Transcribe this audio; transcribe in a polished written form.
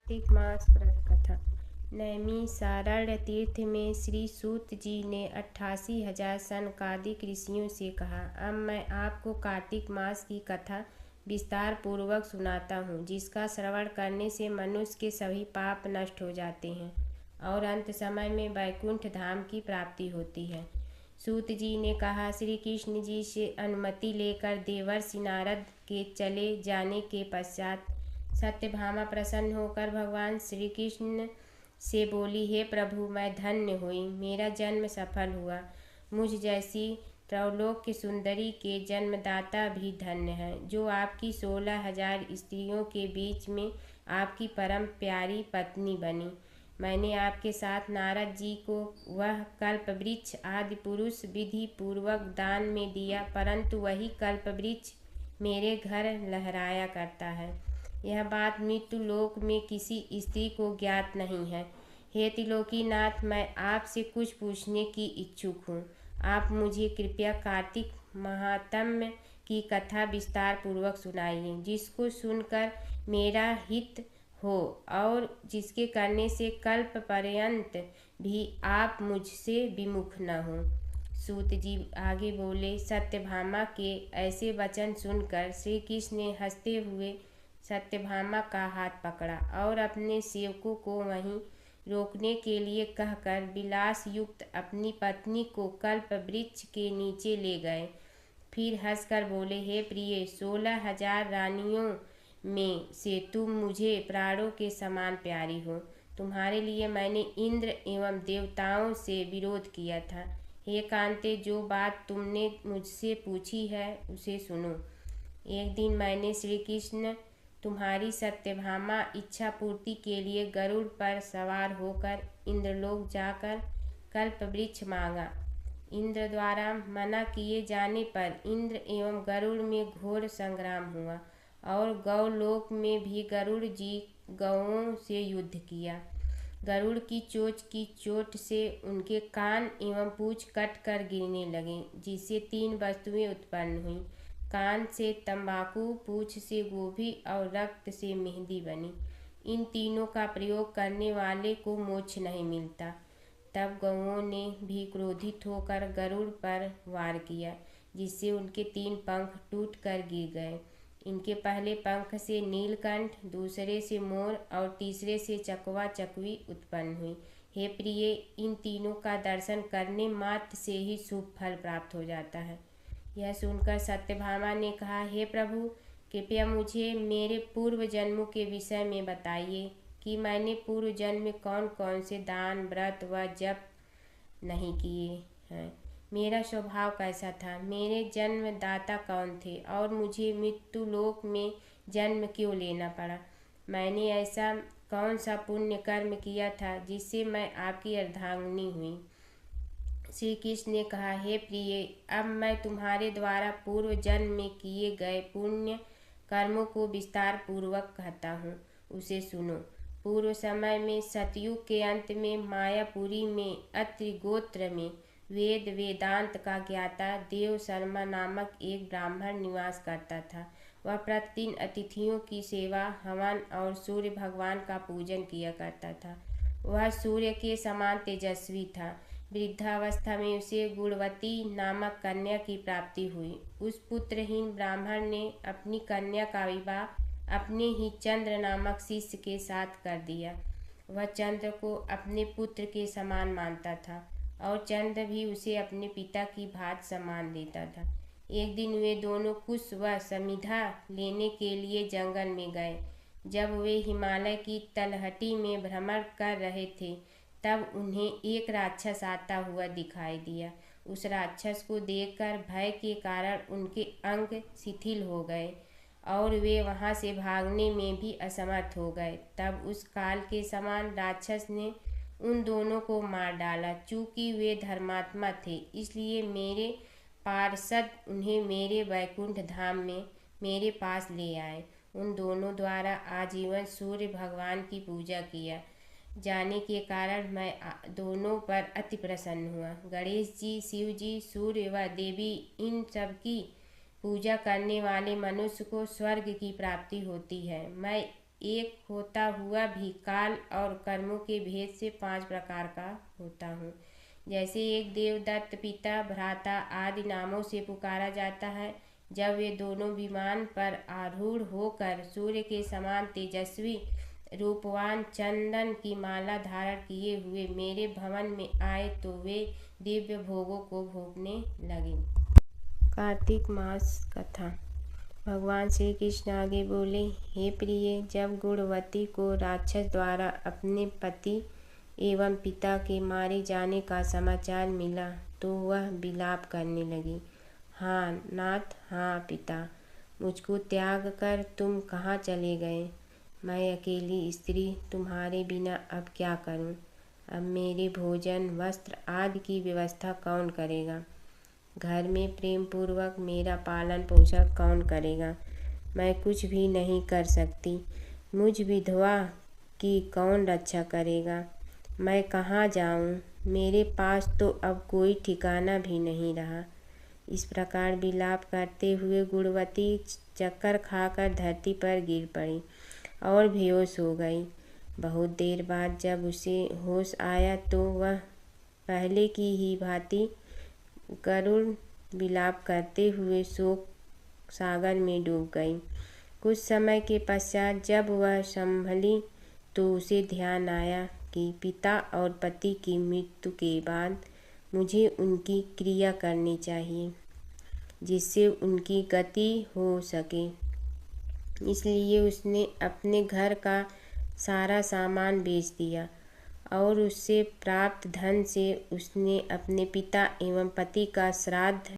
कार्तिक मास व्रत कथा। नैमिषारण्य तीर्थ में श्री सूत जी ने 88,000 सनकादिक ऋषियों से कहा, अब मैं आपको कार्तिक मास की कथा विस्तार पूर्वक सुनाता हूँ, जिसका श्रवण करने से मनुष्य के सभी पाप नष्ट हो जाते हैं और अंत समय में वैकुंठ धाम की प्राप्ति होती है। सूत जी ने कहा, श्री कृष्ण जी से अनुमति लेकर देवर्षि नारद के चले जाने के पश्चात सत्यभामा प्रसन्न होकर भगवान श्री कृष्ण से बोली, हे प्रभु, मैं धन्य हुई, मेरा जन्म सफल हुआ। मुझ जैसी त्रैलोक्य सुंदरी के जन्मदाता भी धन्य है, जो आपकी 16,000 स्त्रियों के बीच में आपकी परम प्यारी पत्नी बनी। मैंने आपके साथ नारद जी को वह कल्प वृक्ष आदि पुरुष विधि पूर्वक दान में दिया, परंतु वही कल्प वृक्ष मेरे घर लहराया करता है। यह बात मृत्यु लोक में किसी स्त्री को ज्ञात नहीं है। हे त्रिलोकीनाथ, मैं आपसे कुछ पूछने की इच्छुक हूँ। आप मुझे कृपया कार्तिक महात्म्य की कथा विस्तार पूर्वक सुनाइए, जिसको सुनकर मेरा हित हो और जिसके करने से कल्प पर्यंत भी आप मुझसे विमुख न हो। सूत जी आगे बोले, सत्यभामा के ऐसे वचन सुनकर श्री कृष्ण ने हंसते हुए सत्यभामा का हाथ पकड़ा और अपने सेवकों को वहीं रोकने के लिए कहकर विलास युक्त अपनी पत्नी को कल्प वृक्ष के नीचे ले गए। फिर हंसकर बोले, हे प्रिय, 16,000 रानियों में से तुम मुझे प्राणों के समान प्यारी हो। तुम्हारे लिए मैंने इंद्र एवं देवताओं से विरोध किया था। हे कांते, जो बात तुमने मुझसे पूछी है उसे सुनो। एक दिन मैंने श्री कृष्ण तुम्हारी सत्यभामा इच्छा पूर्ति के लिए गरुड़ पर सवार होकर इंद्रलोक जाकर कल्प वृक्ष मांगा। इंद्र द्वारा मना किए जाने पर इंद्र एवं गरुड़ में घोर संग्राम हुआ और गौलोक में भी गरुड़ जी गौओं से युद्ध किया। गरुड़ की चोट से उनके कान एवं पूंछ कट कर गिरने लगे, जिससे 3 वस्तुएं उत्पन्न हुईं। कान से तंबाकू, पूंछ से गोभी और रक्त से मेहंदी बनी। इन तीनों का प्रयोग करने वाले को मोक्ष नहीं मिलता। तब गौओं ने भी क्रोधित होकर गरुड़ पर वार किया, जिससे उनके 3 पंख टूट कर गिर गए। इनके पहले पंख से नीलकंठ, दूसरे से मोर और तीसरे से चकवा चकवी उत्पन्न हुई। हे प्रिय, इन तीनों का दर्शन करने मात्र से ही शुभ फल प्राप्त हो जाता है। यह सुनकर सत्यभामा ने कहा, हे प्रभु, कृपया मुझे मेरे पूर्व जन्मों के विषय में बताइए कि मैंने पूर्व जन्म में कौन कौन से दान, व्रत व जप नहीं किए हैं। मेरा स्वभाव कैसा था, मेरे जन्मदाता कौन थे और मुझे मृत्यु लोक में जन्म क्यों लेना पड़ा। मैंने ऐसा कौन सा पुण्य कर्म किया था जिससे मैं आपकी अर्धांगिनी हुई। श्री कृष्ण ने कहा, हे प्रिय, अब मैं तुम्हारे द्वारा पूर्व जन्म में किए गए पुण्य कर्मों को विस्तार पूर्वक कहता हूँ, उसे सुनो। पूर्व समय में सतयुग के अंत में मायापुरी में अत्रि गोत्र में वेद वेदांत का ज्ञाता देव शर्मा नामक एक ब्राह्मण निवास करता था। वह प्रतिदिन अतिथियों की सेवा, हवन और सूर्य भगवान का पूजन किया करता था। वह सूर्य के समान तेजस्वी था। वृद्धावस्था में उसे गुणवती नामक कन्या की प्राप्ति हुई। उस पुत्रहीन ब्राह्मण ने अपनी कन्या का विवाह अपने ही चंद्र नामक शिष्य के साथ कर दिया। वह चंद्र को अपने पुत्र के समान मानता था और चंद्र भी उसे अपने पिता की भांति सम्मान देता था। एक दिन वे दोनों कुश व समिधा लेने के लिए जंगल में गए। जब वे हिमालय की तलहटी में भ्रमण कर रहे थे, तब उन्हें एक राक्षस आता हुआ दिखाई दिया। उस राक्षस को देखकर भय के कारण उनके अंग शिथिल हो गए और वे वहां से भागने में भी असमर्थ हो गए। तब उस काल के समान राक्षस ने उन दोनों को मार डाला। चूँकि वे धर्मात्मा थे, इसलिए मेरे पार्षद उन्हें मेरे वैकुंठ धाम में मेरे पास ले आए। उन दोनों द्वारा आजीवन सूर्य भगवान की पूजा किया जाने के कारण मैं दोनों पर अति प्रसन्न हुआ। गणेश जी, शिव जी, सूर्य व देवी, इन सब की पूजा करने वाले मनुष्य को स्वर्ग की प्राप्ति होती है। मैं एक होता हुआ भी काल और कर्मों के भेद से 5 प्रकार का होता हूँ। जैसे एक देवदत्त, पिता, भ्राता आदि नामों से पुकारा जाता है। जब वे दोनों विमान पर आरूढ़ होकर सूर्य के समान तेजस्वी रूपवान चंदन की माला धारण किए हुए मेरे भवन में आए तो वे दिव्य भोगों को भोगने लगे। कार्तिक मास कथा। भगवान श्री कृष्ण आगे बोले, हे प्रिय, जब गुणवती को राक्षस द्वारा अपने पति एवं पिता के मारे जाने का समाचार मिला तो वह विलाप करने लगी। हाँ नाथ, हाँ पिता, मुझको त्याग कर तुम कहाँ चले गए? मैं अकेली स्त्री तुम्हारे बिना अब क्या करूं? अब मेरे भोजन, वस्त्र आदि की व्यवस्था कौन करेगा? घर में प्रेम पूर्वक मेरा पालन पोषण कौन करेगा? मैं कुछ भी नहीं कर सकती। मुझ विधवा की कौन रक्षा करेगा? मैं कहाँ जाऊँ? मेरे पास तो अब कोई ठिकाना भी नहीं रहा। इस प्रकार विलाप करते हुए गुणवती चक्कर खाकर धरती पर गिर पड़ी और बेहोश हो गई। बहुत देर बाद जब उसे होश आया तो वह पहले की ही भांति करुण विलाप करते हुए शोक सागर में डूब गई। कुछ समय के पश्चात जब वह संभली तो उसे ध्यान आया कि पिता और पति की मृत्यु के बाद मुझे उनकी क्रिया करनी चाहिए जिससे उनकी गति हो सके। इसलिए उसने अपने घर का सारा सामान बेच दिया और उससे प्राप्त धन से उसने अपने पिता एवं पति का श्राद्ध